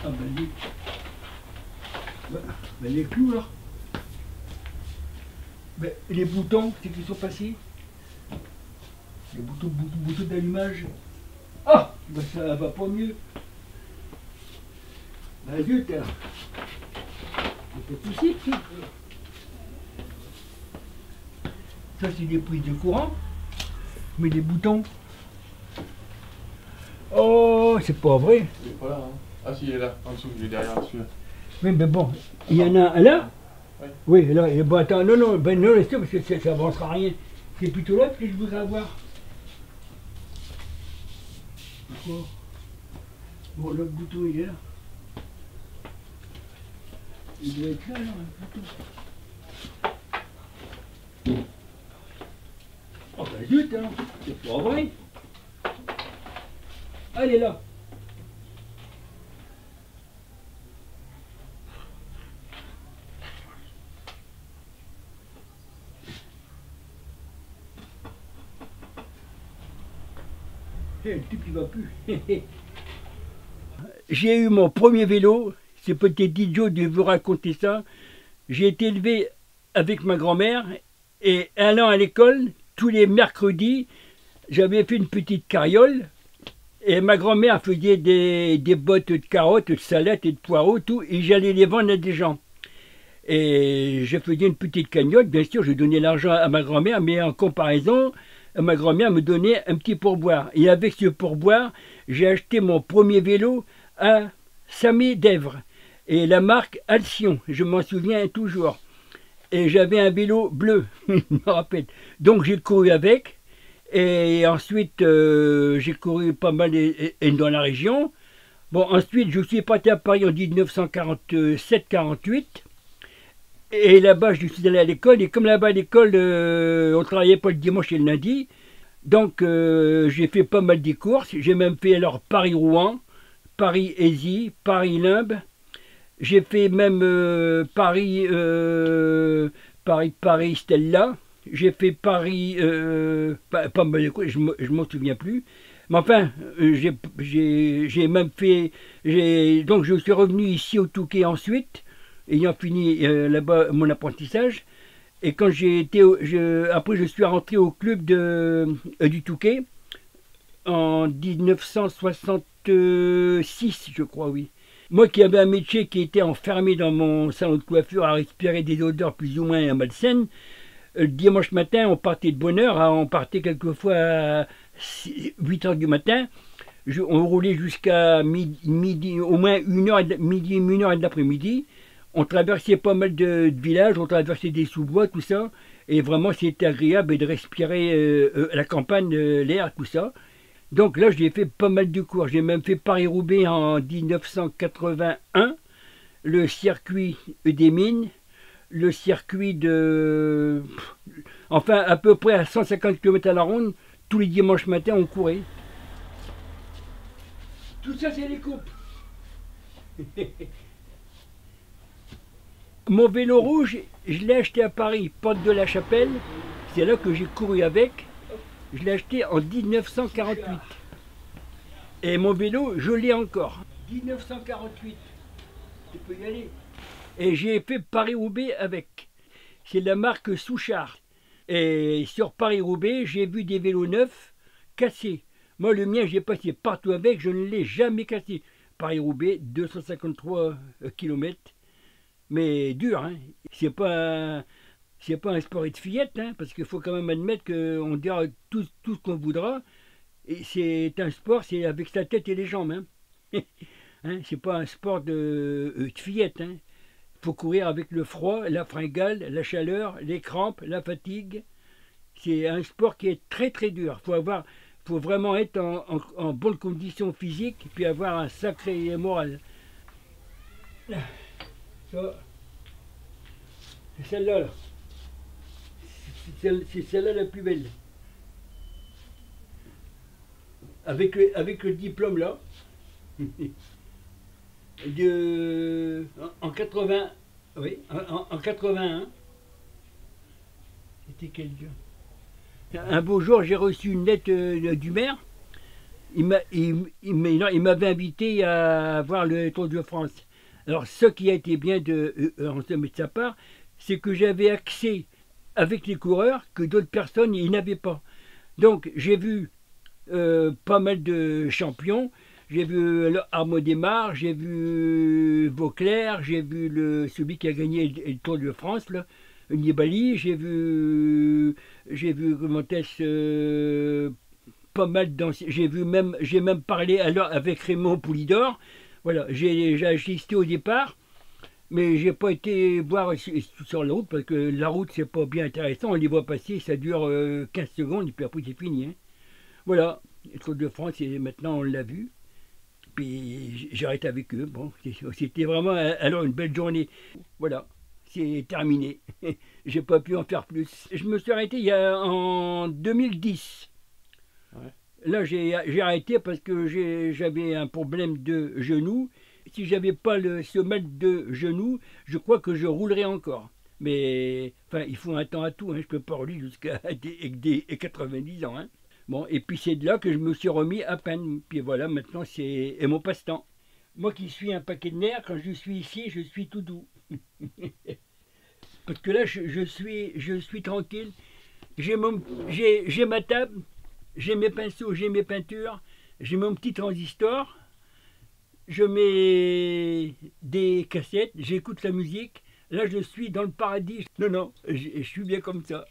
Ah ben les clous là. Ben, les boutons, c'est qu'ils sont passés. Les boutons d'allumage. Ah ben ça va pas mieux. Ben zut alors. C'est pas possible. Ça c'est des prises de courant. Mais des boutons. Oh, c'est pas vrai. Il est pas là, hein. Ah si, il est là, en dessous, il est derrière celui-là. Oui, mais bon, il y en a un là. Oui. Oui, là, et bon, attends, non, ben non, laisse-toi, parce que ça avancera rien. C'est plutôt là que je voudrais avoir. Bon, bon l'autre bouton, il est là. Il doit être là, alors, le bouton. Oh, ben zut, hein, c'est pas vrai. Ah, elle est là. Le type il va plus. J'ai eu mon premier vélo, c'est peut-être idiot de vous raconter ça. J'ai été élevé avec ma grand-mère et allant à l'école, tous les mercredis, j'avais fait une petite carriole et ma grand-mère faisait des bottes de carottes, de salades et de poireaux, tout, et j'allais les vendre à des gens. Et je faisais une petite cagnotte, bien sûr, je donnais l'argent à ma grand-mère, mais en comparaison, ma grand-mère me donnait un petit pourboire. Et avec ce pourboire, j'ai acheté mon premier vélo à Samé-d'Èvres. Et la marque Alcyon, je m'en souviens toujours. Et j'avais un vélo bleu, je me rappelle. Donc j'ai couru avec. Et ensuite, j'ai couru pas mal dans la région. Bon, ensuite, je suis parti à Paris en 1947-48. Et là-bas, je suis allé à l'école. Et comme là-bas, à l'école, on ne travaillait pas le dimanche et le lundi. Donc, j'ai fait pas mal de courses. J'ai même fait alors Paris-Rouen, Paris-Aisy, Paris-Limbes. J'ai fait même Paris-Stella. J'ai fait Paris, pas mal de courses, je m'en souviens plus. Mais enfin, j'ai même fait. Donc, je suis revenu ici au Touquet ensuite, ayant fini là-bas mon apprentissage. Et quand j'ai été, après je suis rentré au club du Touquet en 1966, je crois, oui. Moi qui avais un métier qui était enfermé dans mon salon de coiffure à respirer des odeurs plus ou moins malsaines, le dimanche matin on partait de bonne heure, on partait quelquefois à 8 h du matin, on roulait jusqu'à midi, au moins midi, 1 h de l'après-midi. On traversait pas mal de villages, on traversait des sous-bois, tout ça. Et vraiment, c'était agréable de respirer la campagne, l'air, tout ça. Donc là, j'ai fait pas mal de cours. J'ai même fait Paris-Roubaix en 1981, le circuit des mines, le circuit de... Enfin, à peu près à 150 km à la ronde, tous les dimanches matins, on courait. Tout ça, c'est les coupes. Mon vélo rouge, je l'ai acheté à Paris, porte de la Chapelle. C'est là que j'ai couru avec. Je l'ai acheté en 1948. Et mon vélo, je l'ai encore. 1948. Tu peux y aller. Et j'ai fait Paris-Roubaix avec. C'est la marque Souchard. Et sur Paris-Roubaix, j'ai vu des vélos neufs cassés. Moi, le mien, j'ai passé partout avec, je ne l'ai jamais cassé. Paris-Roubaix, 253 km. Mais dur, hein. C'est pas un sport de fillette, hein, parce qu'il faut quand même admettre qu'on dira tout ce qu'on voudra. Et c'est un sport, c'est avec sa tête et les jambes. Hein. Hein, c'est pas un sport de fillette. Hein. Il faut courir avec le froid, la fringale, la chaleur, les crampes, la fatigue. C'est un sport qui est très très dur. Faut vraiment être en bonne condition physique et puis avoir un sacré moral. Ça, c'est celle-là. Là. C'est celle-là la plus belle. Avec le diplôme là. En 80. Oui, en 81. C'était quel jour? Un beau jour, j'ai reçu une lettre du maire. il m'avait invité à voir le Tour de France. Alors, ce qui a été bien de sa part, c'est que j'avais accès avec les coureurs que d'autres personnes ils n'avaient pas. Donc, j'ai vu pas mal de champions. J'ai vu Arnaud Démare, j'ai vu Vauclair, j'ai vu celui qui a gagné le Tour de France, là, Nibali, j'ai vu comment est-ce, pas mal d'anciens. J'ai même parlé alors avec Raymond Poulidor. Voilà, j'ai assisté au départ, mais j'ai pas été voir sur la route parce que la route c'est pas bien intéressant. On les voit passer, ça dure 15 secondes et puis après c'est fini. Hein. Voilà, le Tour de France et maintenant on l'a vu. Puis j'arrête avec eux. Bon, c'était vraiment alors une belle journée. Voilà, c'est terminé. J'ai pas pu en faire plus. Je me suis arrêté en 2010. Ouais. Là, j'ai arrêté parce que j'avais un problème de genou. Si j'avais pas ce mal de genou, je crois que je roulerais encore. Mais enfin, il faut un temps à tout. Hein. Je peux pas rouler jusqu'à des 90 ans. Hein. Bon, et puis c'est de là que je me suis remis à peine. Puis voilà, maintenant c'est mon passe-temps. Moi qui suis un paquet de nerfs, quand je suis ici, je suis tout doux. Parce que là, je suis tranquille. J'ai ma table, j'ai mes pinceaux, j'ai mes peintures, j'ai mon petit transistor, je mets des cassettes, j'écoute la musique. Là, je suis dans le paradis. Non, non, je suis bien comme ça.